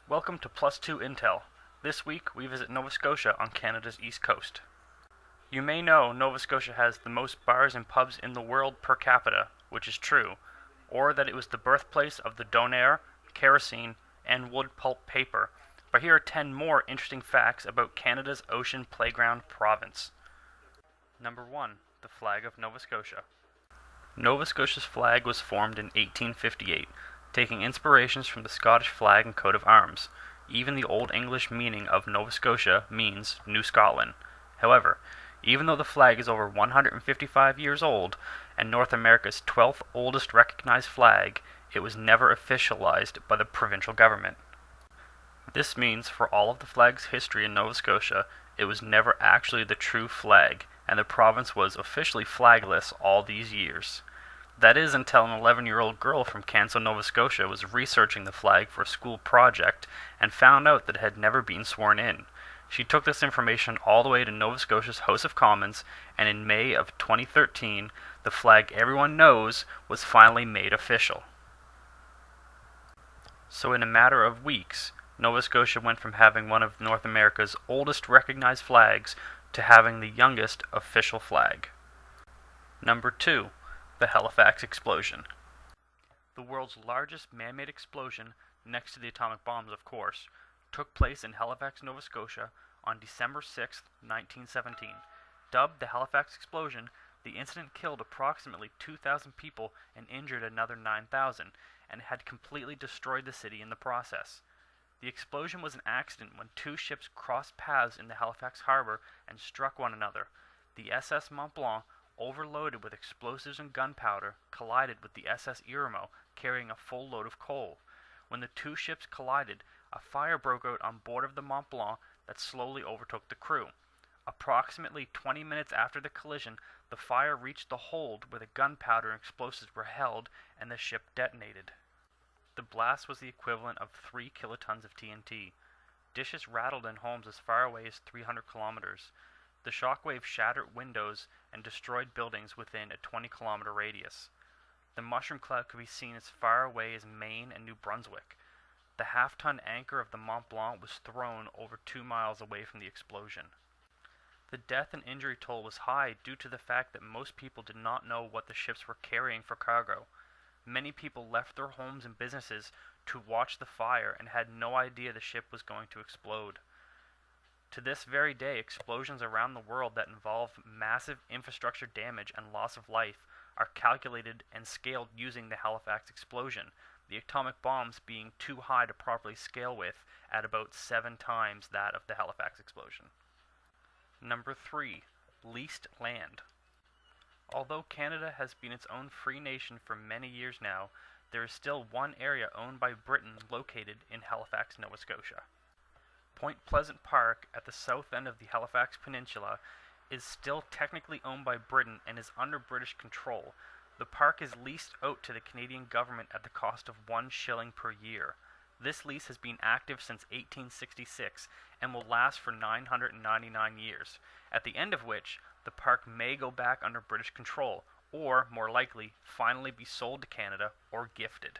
Welcome to Plus 2 Intell. This week we visit Nova Scotia on Canada's east coast. You may know Nova Scotia has the most bars and pubs in the world per capita, which is true, or that it was the birthplace of the donair, kerosene, and wood pulp paper. But here are 10 more interesting facts about Canada's ocean playground province. Number 1. The flag of Nova Scotia. Nova Scotia's flag was formed in 1858, taking inspirations from the Scottish flag and coat of arms. Even the Old English meaning of Nova Scotia means New Scotland. However, even though the flag is over 155 years old and North America's 12th oldest recognized flag, it was never officialized by the provincial government. This means for all of the flag's history in Nova Scotia, it was never actually the true flag, and the province was officially flagless all these years. That is until an 11-year-old girl from Canso, Nova Scotia was researching the flag for a school project and found out that it had never been sworn in. She took this information all the way to Nova Scotia's House of Commons, and in May of 2013, the flag everyone knows was finally made official. So in a matter of weeks, Nova Scotia went from having one of North America's oldest recognized flags to having the youngest official flag. Number 2. The Halifax Explosion. The world's largest man-made explosion, next to the atomic bombs of course, took place in Halifax, Nova Scotia on December 6, 1917. Dubbed the Halifax Explosion, the incident killed approximately 2,000 people and injured another 9,000, and had completely destroyed the city in the process. The explosion was an accident when two ships crossed paths in the Halifax Harbour and struck one another. The SS Mont Blanc, overloaded with explosives and gunpowder, collided with the SS Irimo, carrying a full load of coal. When the two ships collided, a fire broke out on board of the Mont Blanc that slowly overtook the crew. Approximately 20 minutes after the collision, the fire reached the hold where the gunpowder and explosives were held, and the ship detonated. The blast was the equivalent of 3 kilotons of TNT. Dishes rattled in homes as far away as 300 kilometers. The shockwave shattered windows and destroyed buildings within a 20-kilometer radius. The mushroom cloud could be seen as far away as Maine and New Brunswick. The half-ton anchor of the Mont Blanc was thrown over 2 miles away from the explosion. The death and injury toll was high due to the fact that most people did not know what the ships were carrying for cargo. Many people left their homes and businesses to watch the fire and had no idea the ship was going to explode. To this very day, explosions around the world that involve massive infrastructure damage and loss of life are calculated and scaled using the Halifax Explosion, the atomic bombs being too high to properly scale with at about 7 times that of the Halifax Explosion. Number 3. Leased land. Although Canada has been its own free nation for many years now, there is still one area owned by Britain located in Halifax, Nova Scotia. Point Pleasant Park at the south end of the Halifax Peninsula is still technically owned by Britain and is under British control. The park is leased out to the Canadian government at the cost of 1 shilling per year. This lease has been active since 1866 and will last for 999 years, at the end of which the park may go back under British control, or, more likely, finally be sold to Canada or gifted.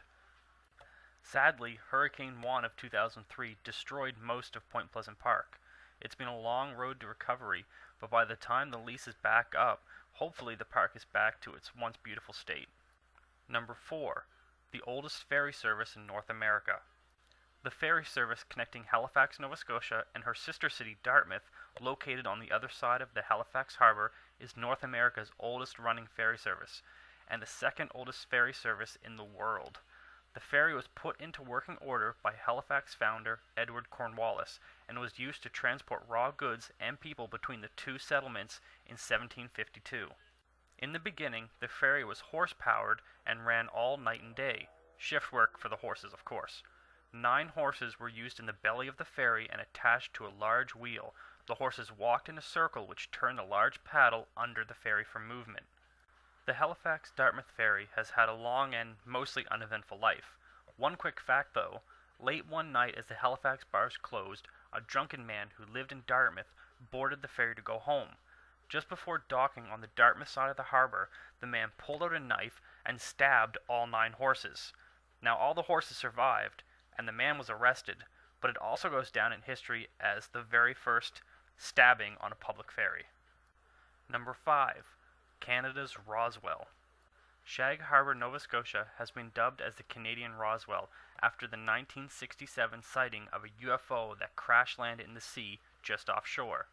Sadly, Hurricane Juan of 2003 destroyed most of Point Pleasant Park. It's been a long road to recovery, but by the time the lease is back up, hopefully the park is back to its once beautiful state. Number 4. The oldest ferry service in North America. The ferry service connecting Halifax, Nova Scotia and her sister city Dartmouth, located on the other side of the Halifax Harbour, is North America's oldest running ferry service, and the second oldest ferry service in the world. The ferry was put into working order by Halifax founder Edward Cornwallis and was used to transport raw goods and people between the two settlements in 1752. In the beginning, the ferry was horse-powered and ran all night and day. Shift work for the horses, of course. 9 horses were used in the belly of the ferry and attached to a large wheel. The horses walked in a circle which turned a large paddle under the ferry for movement. The Halifax-Dartmouth ferry has had a long and mostly uneventful life. One quick fact though, late one night as the Halifax bars closed, a drunken man who lived in Dartmouth boarded the ferry to go home. Just before docking on the Dartmouth side of the harbour, the man pulled out a knife and stabbed all 9 horses. Now all the horses survived, and the man was arrested, but it also goes down in history as the very first stabbing on a public ferry. Number 5. Canada's Roswell. Shag Harbour, Nova Scotia has been dubbed as the Canadian Roswell after the 1967 sighting of a UFO that crash landed in the sea just offshore.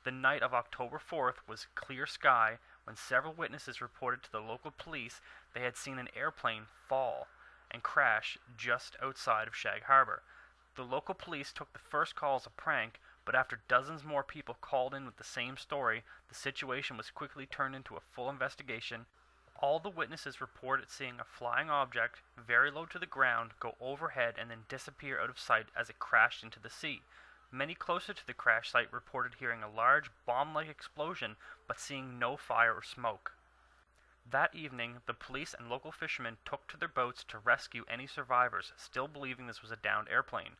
The night of October 4th was clear sky when several witnesses reported to the local police they had seen an airplane fall and crash just outside of Shag Harbour. The local police took the first call as a prank, but after dozens more people called in with the same story, the situation was quickly turned into a full investigation. All the witnesses reported seeing a flying object very low to the ground go overhead and then disappear out of sight as it crashed into the sea. Many closer to the crash site reported hearing a large bomb-like explosion but seeing no fire or smoke. That evening, the police and local fishermen took to their boats to rescue any survivors, still believing this was a downed airplane.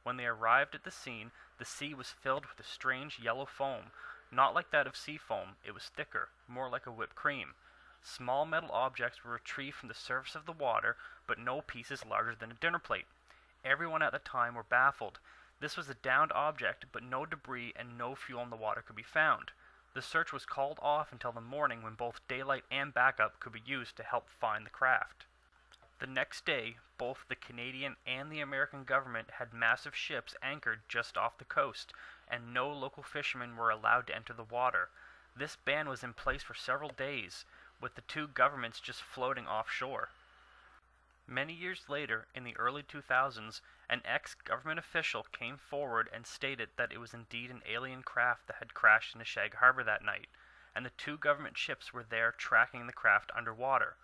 When they arrived at the scene, the sea was filled with a strange yellow foam. Not like that of sea foam, it was thicker, more like a whipped cream. Small metal objects were retrieved from the surface of the water, but no pieces larger than a dinner plate. Everyone at the time were baffled. This was a downed object, but no debris and no fuel in the water could be found. The search was called off until the morning when both daylight and backup could be used to help find the craft. The next day, both the Canadian and the American government had massive ships anchored just off the coast, and no local fishermen were allowed to enter the water. This ban was in place for several days, with the two governments just floating offshore. Many years later, in the early 2000s, an ex-government official came forward and stated that it was indeed an alien craft that had crashed into Shag Harbour that night, and the two government ships were there tracking the craft underwater.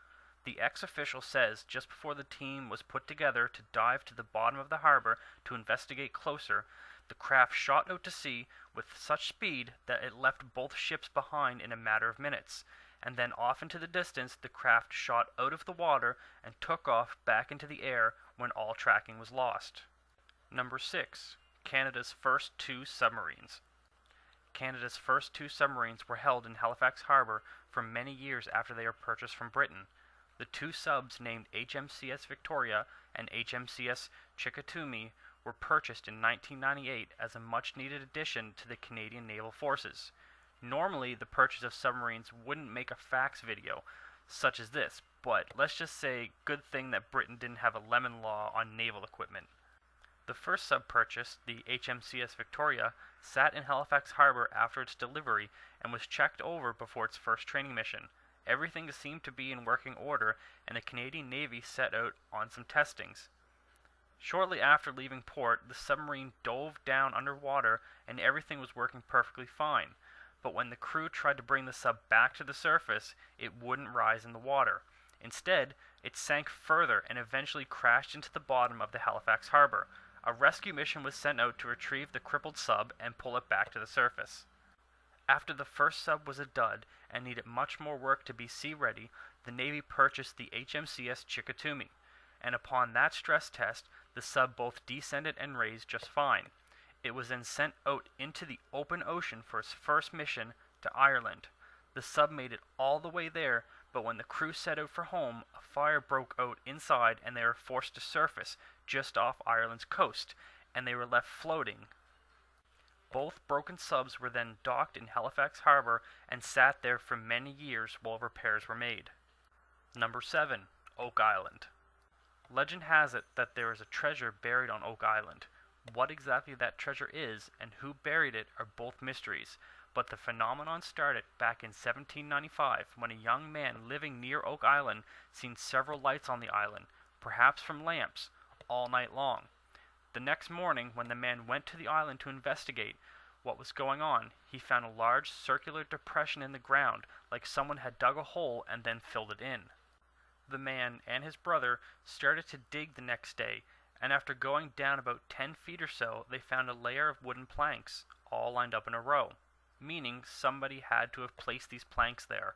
The ex-official says just before the team was put together to dive to the bottom of the harbour to investigate closer, the craft shot out to sea with such speed that it left both ships behind in a matter of minutes, and then off into the distance the craft shot out of the water and took off back into the air when all tracking was lost. Number 6. Canada's first two submarines. Canada's first two submarines were held in Halifax Harbour for many years after they were purchased from Britain. The two subs named HMCS Victoria and HMCS Chickatumi were purchased in 1998 as a much-needed addition to the Canadian Naval Forces. Normally, the purchase of submarines wouldn't make a facts video, such as this, but let's just say, good thing that Britain didn't have a lemon law on naval equipment. The first sub purchase, the HMCS Victoria, sat in Halifax Harbour after its delivery and was checked over before its first training mission. Everything seemed to be in working order, and the Canadian Navy set out on some testings. Shortly after leaving port, the submarine dove down underwater and everything was working perfectly fine. But when the crew tried to bring the sub back to the surface, it wouldn't rise in the water. Instead, it sank further and eventually crashed into the bottom of the Halifax Harbour. A rescue mission was sent out to retrieve the crippled sub and pull it back to the surface. After the first sub was a dud and needed much more work to be sea-ready, the Navy purchased the HMCS Chickatumi, and upon that stress test, the sub both descended and raised just fine. It was then sent out into the open ocean for its first mission to Ireland. The sub made it all the way there, but when the crew set out for home, a fire broke out inside and they were forced to surface just off Ireland's coast, and they were left floating. Both broken subs were then docked in Halifax Harbour and sat there for many years while repairs were made. Number 7. Oak Island. Legend has it that there is a treasure buried on Oak Island. What exactly that treasure is and who buried it are both mysteries, but the phenomenon started back in 1795 when a young man living near Oak Island seen several lights on the island, perhaps from lamps, all night long. The next morning, when the man went to the island to investigate what was going on, he found a large circular depression in the ground, like someone had dug a hole and then filled it in. The man and his brother started to dig the next day, and after going down about 10 feet or so, they found a layer of wooden planks, all lined up in a row, meaning somebody had to have placed these planks there.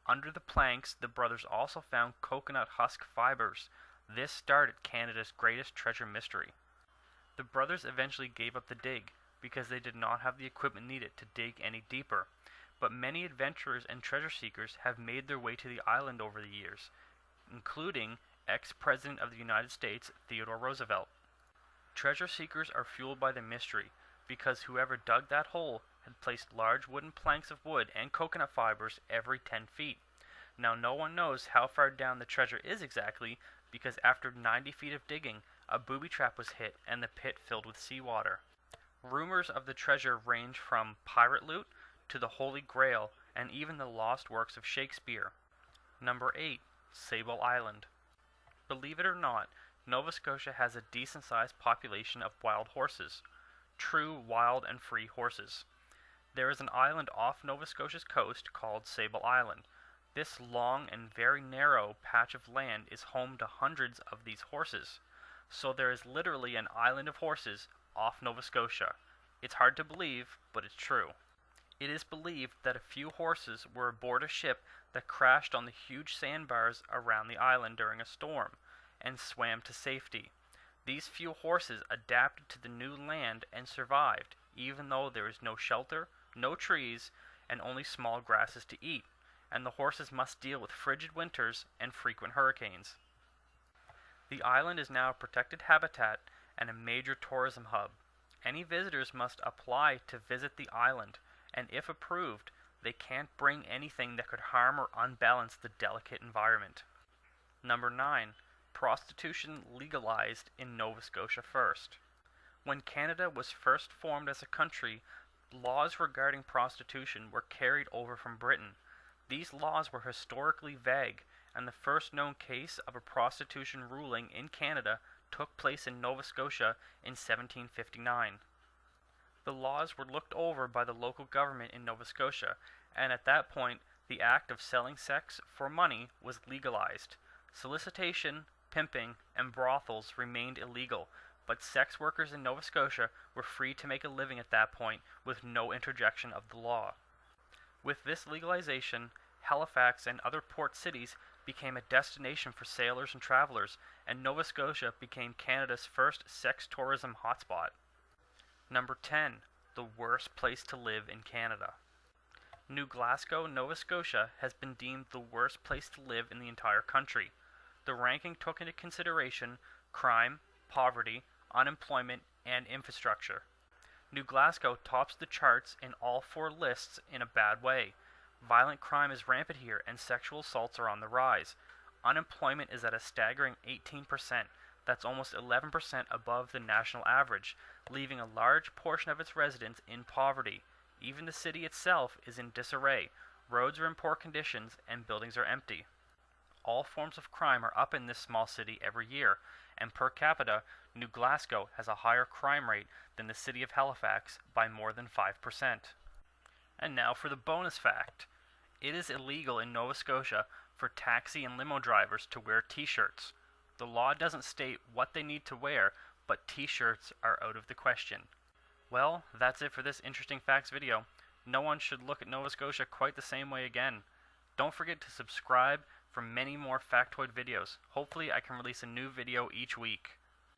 Under the planks, the brothers also found coconut husk fibers. This started Canada's greatest treasure mystery. The brothers eventually gave up the dig, because they did not have the equipment needed to dig any deeper, but many adventurers and treasure seekers have made their way to the island over the years, including ex-President of the United States, Theodore Roosevelt. Treasure seekers are fueled by the mystery, because whoever dug that hole had placed large wooden planks of wood and coconut fibers every 10 feet. Now no one knows how far down the treasure is exactly, because after 90 feet of digging, a booby trap was hit and the pit filled with seawater. Rumors of the treasure range from pirate loot to the Holy Grail and even the lost works of Shakespeare. Number 8. Sable Island. Believe it or not, Nova Scotia has a decent-sized population of wild horses. True wild and free horses. There is an island off Nova Scotia's coast called Sable Island. This long and very narrow patch of land is home to hundreds of these horses. So there is literally an island of horses off Nova Scotia. It's hard to believe, but it's true. It is believed that a few horses were aboard a ship that crashed on the huge sandbars around the island during a storm, and swam to safety. These few horses adapted to the new land and survived, even though there is no shelter, no trees, and only small grasses to eat, and the horses must deal with frigid winters and frequent hurricanes. The island is now a protected habitat and a major tourism hub. Any visitors must apply to visit the island, and if approved, they can't bring anything that could harm or unbalance the delicate environment. Number 9. Prostitution legalized in Nova Scotia first. When Canada was first formed as a country, laws regarding prostitution were carried over from Britain. These laws were historically vague, and the first known case of a prostitution ruling in Canada took place in Nova Scotia in 1759. The laws were looked over by the local government in Nova Scotia, and at that point, the act of selling sex for money was legalized. Solicitation, pimping, and brothels remained illegal, but sex workers in Nova Scotia were free to make a living at that point with no interjection of the law. With this legalization, Halifax and other port cities became a destination for sailors and travelers, and Nova Scotia became Canada's first sex tourism hotspot. Number 10. The worst place to live in Canada. New Glasgow, Nova Scotia has been deemed the worst place to live in the entire country. The ranking took into consideration crime, poverty, unemployment, and infrastructure. New Glasgow tops the charts in all 4 lists in a bad way. Violent crime is rampant here, and sexual assaults are on the rise. Unemployment is at a staggering 18%. That's almost 11% above the national average, leaving a large portion of its residents in poverty. Even the city itself is in disarray. Roads are in poor conditions, and buildings are empty. All forms of crime are up in this small city every year, and per capita, New Glasgow has a higher crime rate than the city of Halifax by more than 5%. And now for the bonus fact. It is illegal in Nova Scotia for taxi and limo drivers to wear t-shirts. The law doesn't state what they need to wear, but t-shirts are out of the question. Well, that's it for this interesting facts video. No one should look at Nova Scotia quite the same way again. Don't forget to subscribe for many more factoid videos. Hopefully I can release a new video each week.